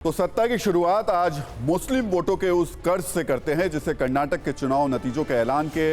तो सत्ता की शुरुआत आज मुस्लिम वोटों के उस कर्ज से करते हैं जिसे कर्नाटक के चुनाव नतीजों के ऐलान के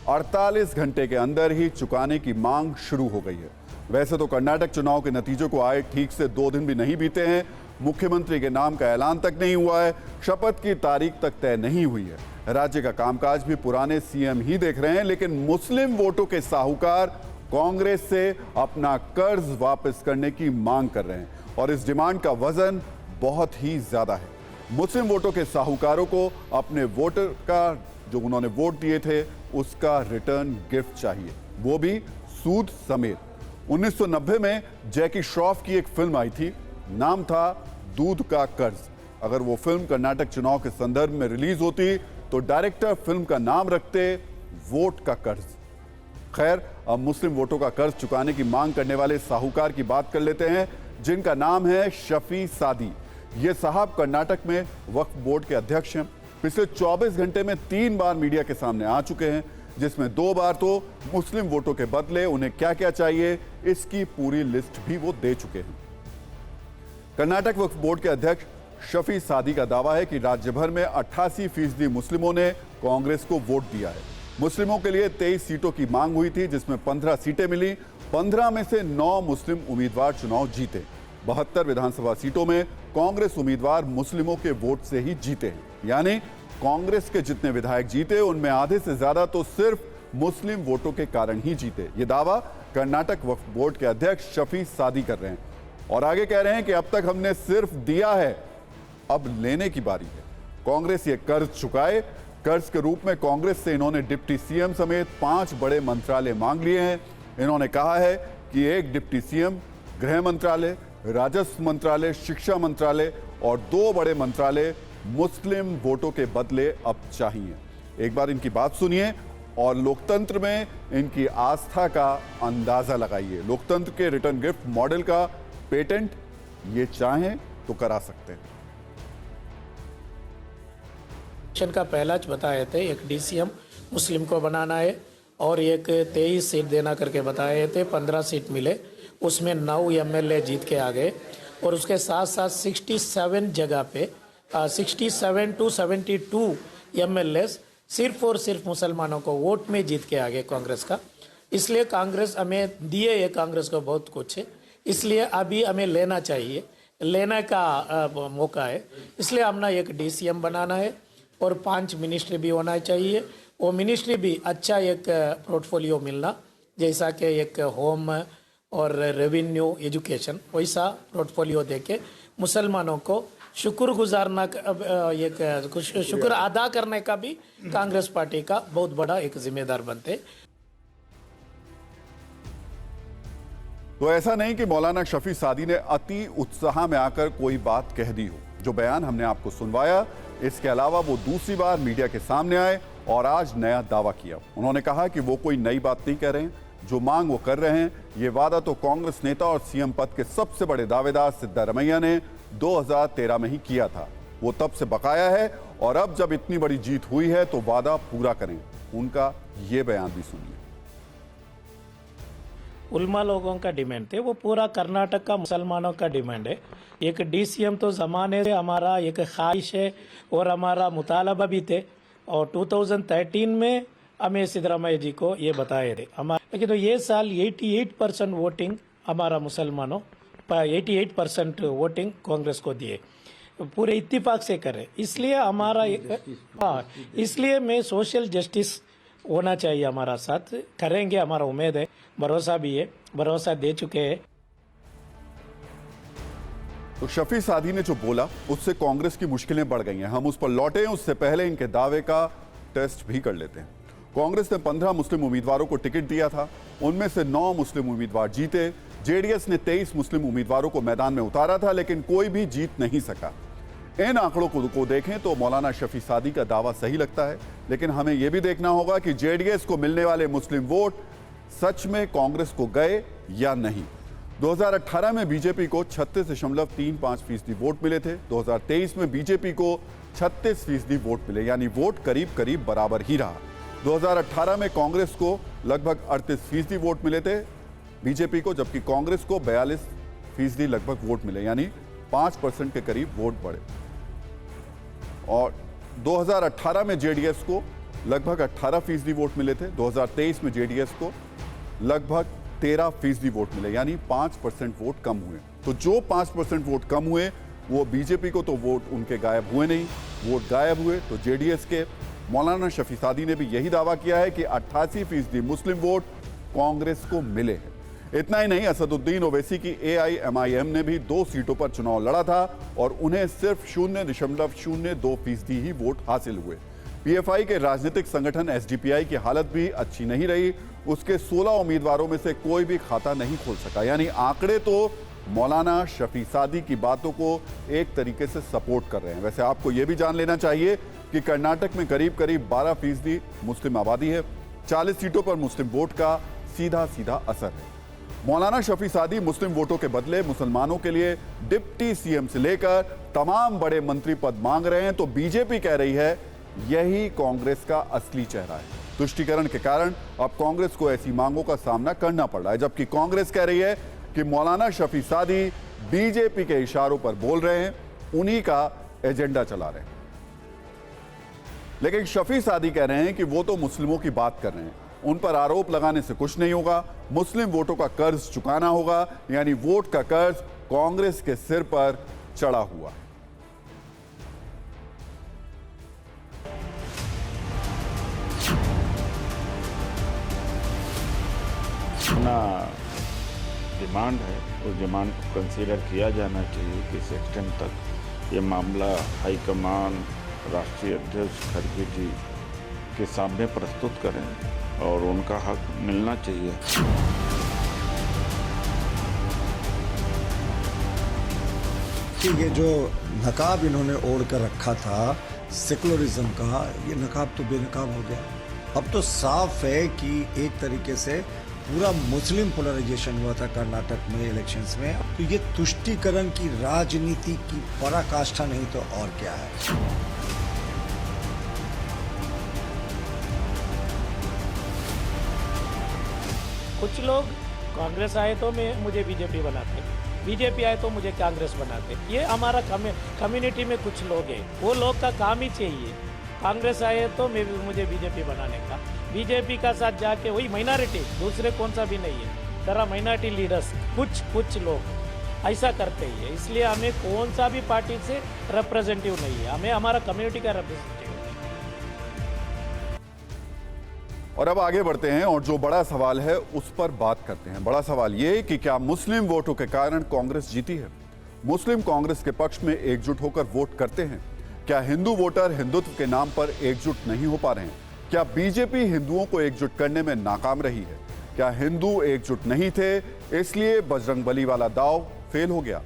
48 घंटे के अंदर ही चुकाने की मांग शुरू हो गई है। वैसे तो कर्नाटक चुनाव के नतीजों को आए ठीक से 2 दिन भी नहीं बीते हैं, मुख्यमंत्री के नाम का ऐलान तक नहीं हुआ है, शपथ की तारीख तक तय नहीं हुई है। राज्य का कामकाज भी पुराने सीएम ही देख रहे हैं, लेकिन मुस्लिम वोटों के साहूकार कांग्रेस से अपना कर्ज वापस करने की मांग कर रहे हैं और इस डिमांड का वजन बहुत ही ज्यादा है। मुस्लिम वोटों के साहूकारों को अपने वोटर का जो उन्होंने वोट दिए थे उसका रिटर्न गिफ्ट चाहिए, वो भी सूद समेत। 1990 में जैकी श्रॉफ की एक फिल्म आई थी, नाम था दूध का कर्ज। अगर वो फिल्म कर्नाटक चुनाव के संदर्भ में रिलीज होती तो डायरेक्टर फिल्म का नाम रखते वोट का कर्ज। खैर, अब मुस्लिम वोटों का कर्ज चुकाने की मांग करने वाले साहूकार की बात कर लेते हैं, जिनका नाम है शफी सादी। ये साहब कर्नाटक में वक्फ बोर्ड के अध्यक्ष हैं। पिछले 24 घंटे में 3 बार मीडिया के सामने आ चुके हैं, जिसमें 2 बार तो मुस्लिम वोटों के बदले उन्हें क्या क्या चाहिए इसकी पूरी लिस्ट भी वो दे चुके हैं। कर्नाटक वक्फ बोर्ड के अध्यक्ष शफी सादी का दावा है कि राज्य भर में 88% मुस्लिमों ने कांग्रेस को वोट दिया है। मुस्लिमों के लिए 23 सीटों की मांग हुई थी, जिसमें 15 सीटें मिली। 15 में से 9 मुस्लिम उम्मीदवार चुनाव जीते। 72 विधानसभा सीटों में कांग्रेस उम्मीदवार मुस्लिमों के वोट से ही जीते हैं, यानी कांग्रेस के जितने विधायक जीते उनमें आधे से ज्यादा तो सिर्फ मुस्लिम वोटों के कारण ही जीते। ये दावा कर्नाटक वक्फ बोर्ड के अध्यक्ष शफी सादी कर रहे हैं और आगे कह रहे हैं कि अब तक हमने सिर्फ दिया है, अब लेने की बारी है। कांग्रेस ये कर्ज चुकाए। कर्ज के रूप में कांग्रेस से इन्होंने डिप्टी सीएम समेत 5 बड़े मंत्रालय मांग लिए हैं। इन्होंने कहा है कि एक डिप्टी सीएम, गृह मंत्रालय, राजस्व मंत्रालय, शिक्षा मंत्रालय और 2 बड़े मंत्रालय मुस्लिम वोटों के बदले अब चाहिए। एक बार इनकी बात सुनिए और लोकतंत्र में इनकी आस्था का अंदाजा लगाइए। लोकतंत्र के रिटर्न गिफ्ट मॉडल का पेटेंट ये चाहें तो करा सकते हैं। का पहला बताए थे, एक डीसीएम मुस्लिम को बनाना है और एक 23 सीट देना करके बताए थे। 15 सीट मिले, उसमें 9 एमएलए जीत के आ गए और उसके साथ साथ 67 जगह पे 67 to 72 एमएलए सिर्फ और सिर्फ मुसलमानों को वोट में जीत के आ गए कांग्रेस का। इसलिए कांग्रेस हमें दिए है, कांग्रेस को बहुत कुछ है, इसलिए अभी हमें लेना चाहिए, लेने का मौका है। इसलिए हमने एक डीसीएम बनाना है और 5 मिनिस्ट्री भी होना चाहिए। वो मिनिस्ट्री भी अच्छा एक पोर्टफोलियो मिलना, जैसा कि एक होम और रेवेन्यू, एजुकेशन, वैसा पोर्टफोलियो देके मुसलमानों को शुक्रगुजारना, एक शुक्र अदा करने का भी कांग्रेस पार्टी का बहुत बड़ा एक जिम्मेदार बनते। तो ऐसा नहीं कि मौलाना शफी सादी ने अति उत्साह में आकर कोई बात कह दी हो। जो बयान हमने आपको सुनवाया, इसके अलावा वो दूसरी बार मीडिया के सामने आए और आज नया दावा किया। उन्होंने कहा कि वो कोई नई बात नहीं कह रहे हैं, जो मांग वो कर रहे हैं। ये वादा तो कांग्रेस नेता और सीएम पद के सबसे बड़े दावेदार सिद्धारमैया ने 2013 में ही किया था। वो तब से बकाया है और अब जब इतनी बड़ी जीत हुई है तो वादा पूरा करें। उनका ये बयान भी सुनिए। उल्मा लोगों का डिमांड थे, वो पूरा कर्नाटक का मुसलमानों का डिमांड है। एक डीसीएम तो ज़माने से हमारा एक ख्वाहिश है और हमारा मुतालबा भी थे और 2013 में हमें सिद्धरामैया जी को ये बताए थे हमारा। लेकिन तो ये साल 88% वोटिंग हमारा मुसलमानों 88% वोटिंग कांग्रेस को दिए, पूरे इत्तेफाक से करे। इसलिए हमारा इसलिए मैं सोशल जस्टिस होना चाहिए, हमारा साथ करेंगे, हमारा उम्मीद है, भरोसा भी है, भरोसा दे चुके हैं। तो शफी सादी ने जो बोला उससे कांग्रेस की मुश्किलें बढ़ गई हैं। हम उस पर लौटे, उससे पहले इनके दावे का टेस्ट भी कर लेते हैं। कांग्रेस ने 15 मुस्लिम उम्मीदवारों को टिकट दिया था, उनमें से 9 मुस्लिम उम्मीदवार जीते। जेडीएस ने 23 मुस्लिम उम्मीदवारों को मैदान में उतारा था, लेकिन कोई भी जीत नहीं सका। इन आंकड़ों को देखें तो मौलाना शफी सादी का दावा सही लगता है, लेकिन हमें यह भी देखना होगा कि जेडीएस को मिलने वाले मुस्लिम वोट सच में कांग्रेस को गए या नहीं। 2018 में बीजेपी को 36.35% वोट मिले थे। 2023 में बीजेपी को 36% वोट मिले, यानी वोट करीब करीब बराबर ही रहा। 2018 में कांग्रेस को लगभग 38% वोट मिले थे बीजेपी को, जबकि कांग्रेस को 42% लगभग वोट मिले, यानी 5% के करीब वोट बढ़े। और 2018 में जेडीएस को लगभग 18% वोट मिले थे, 2023 में जेडीएस को लगभग 13% वोट मिले, यानी 5% वोट कम हुए। तो जो 5% वोट कम हुए वो बीजेपी को तो वोट उनके गायब हुए नहीं, वोट गायब हुए तो जेडीएस के। मौलाना शफी सादी ने भी यही दावा किया है कि 88% मुस्लिम वोट कांग्रेस को मिले हैं। इतना ही नहीं, असदुद्दीन ओवैसी की एआईएमआईएम ने भी 2 सीटों पर चुनाव लड़ा था और उन्हें सिर्फ 0.02% ही वोट हासिल हुए। पीएफआई के राजनीतिक संगठन एसडीपीआई की हालत भी अच्छी नहीं रही, उसके 16 उम्मीदवारों में से कोई भी खाता नहीं खोल सका। यानी आंकड़े तो मौलाना शफी सादी की बातों को एक तरीके से सपोर्ट कर रहे हैं। वैसे आपको यह भी जान लेना चाहिए कि कर्नाटक में करीब 12% मुस्लिम आबादी है, 40 सीटों पर मुस्लिम वोट का सीधा असर है। मौलाना शफी सादी मुस्लिम वोटों के बदले मुसलमानों के लिए डिप्टी सीएम से लेकर तमाम बड़े मंत्री पद मांग रहे हैं, तो बीजेपी कह रही है यही कांग्रेस का असली चेहरा है। तुष्टीकरण के कारण अब कांग्रेस को ऐसी मांगों का सामना करना पड़ रहा है, जबकि कांग्रेस कह रही है कि मौलाना शफी सादी बीजेपी के इशारों पर बोल रहे हैं, उन्हीं का एजेंडा चला रहे हैं। लेकिन शफी सादी कह रहे हैं कि वो तो मुस्लिमों की बात कर रहे हैं, उन पर आरोप लगाने से कुछ नहीं होगा, मुस्लिम वोटों का कर्ज चुकाना होगा, यानी वोट का कर्ज कांग्रेस के सिर पर चढ़ा हुआ है। अपना डिमांड है, उस डिमांड को कंसीडर किया जाना चाहिए। किस एक्सटेंट तक ये मामला हाईकमान, राष्ट्रीय अध्यक्ष खड़गे जी के सामने प्रस्तुत करें और उनका हक मिलना चाहिए। कि ये जो नकाब इन्होंने ओढ़ कर रखा था सेकुलरिज्म का, ये नकाब तो बेनकाब हो गया। अब तो साफ है कि एक तरीके से पूरा मुस्लिम पोलराइजेशन हुआ था कर्नाटक में इलेक्शंस में। तो ये तुष्टीकरण की राजनीति की पराकाष्ठा नहीं तो और क्या है। कुछ लोग कांग्रेस आए तो मुझे बीजेपी बनाते, बीजेपी आए तो मुझे कांग्रेस बनाते। ये हमारा कम्युनिटी में कुछ लोग हैं, वो लोग का काम ही चाहिए। कांग्रेस आए तो मुझे बीजेपी बनाने का, बीजेपी का साथ जाके वही माइनॉरिटी, दूसरे कौन सा भी नहीं है, जरा माइनॉरिटी लीडर्स कुछ लोग ऐसा करते ही है। इसलिए हमें कौन सा भी पार्टी से रिप्रेजेंटेटिव नहीं है, हमें हमारा कम्युनिटी का रिप्रेजेंटेटिव है। और अब आगे बढ़ते हैं और जो बड़ा सवाल है उस पर बात करते हैं। बड़ा सवाल ये कि क्या मुस्लिम वोटों के कारण कांग्रेस जीती है? मुस्लिम कांग्रेस के पक्ष में एकजुट होकर वोट करते हैं? क्या हिंदू वोटर हिंदुत्व के नाम पर एकजुट नहीं हो पा रहे हैं? क्या बीजेपी हिंदुओं को एकजुट करने में नाकाम रही है? क्या हिंदू एकजुट नहीं थे इसलिए बजरंगबली वाला दांव फेल हो गया?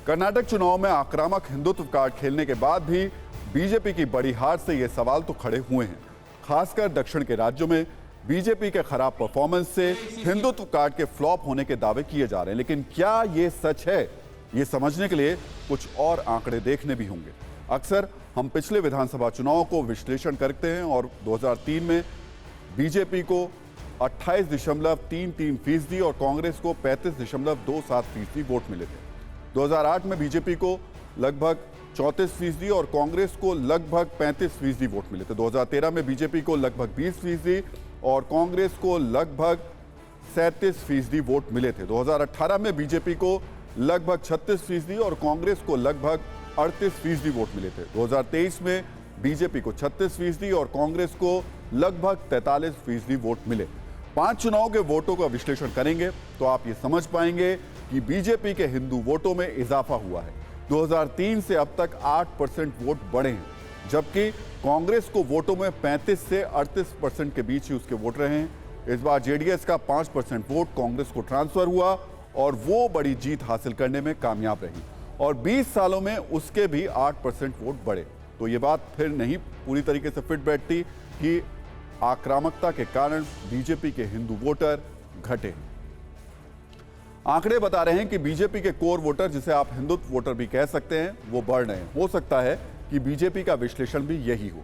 कर्नाटक चुनाव में आक्रामक हिंदुत्व कार्ड खेलने के बाद भी बीजेपी की बड़ी हार से ये सवाल तो खड़े हुए हैं। खासकर दक्षिण के राज्यों में बीजेपी के खराब परफॉर्मेंस से हिंदुत्व कार्ड के फ्लॉप होने के दावे किए जा रहे हैं। लेकिन क्या ये सच है? ये समझने के लिए कुछ और आंकड़े देखने भी होंगे। अक्सर हम पिछले विधानसभा चुनाव को विश्लेषण करते हैं और 2003 में बीजेपी को 28.33% और कांग्रेस को 35.27% वोट मिले थे। 2008 में बीजेपी को लगभग 34% और कांग्रेस को लगभग 35% वोट मिले थे। 2013 में बीजेपी को लगभग 20% और कांग्रेस को लगभग 37% वोट मिले थे। 2018 में बीजेपी को लगभग 36% और कांग्रेस को लगभग 38% वोट मिले थे। 2023 में बीजेपी को 36% और कांग्रेस को लगभग 43% वोट मिले। 5 चुनाव के वोटों का विश्लेषण करेंगे तो आप ये समझ पाएंगे कि बीजेपी के हिंदू वोटों में इजाफा हुआ है। 2003 से अब तक 8% वोट बढ़े हैं, जबकि कांग्रेस को वोटों में 35 से 38% के बीच ही उसके वोट रहे हैं। इस बार जेडीएस का 5% वोट कांग्रेस को ट्रांसफर हुआ और वो बड़ी जीत हासिल करने में कामयाब रही और 20 सालों में उसके भी 8% वोट बढ़े। तो ये बात फिर नहीं पूरी तरीके से फिट बैठती कि आक्रामकता के कारण बीजेपी के हिंदू वोटर घटे। आंकड़े बता रहे हैं कि बीजेपी के कोर वोटर, जिसे आप हिंदुत्व वोटर भी कह सकते हैं, वो बढ़ रहे हैं। हो सकता है कि बीजेपी का विश्लेषण भी यही हो।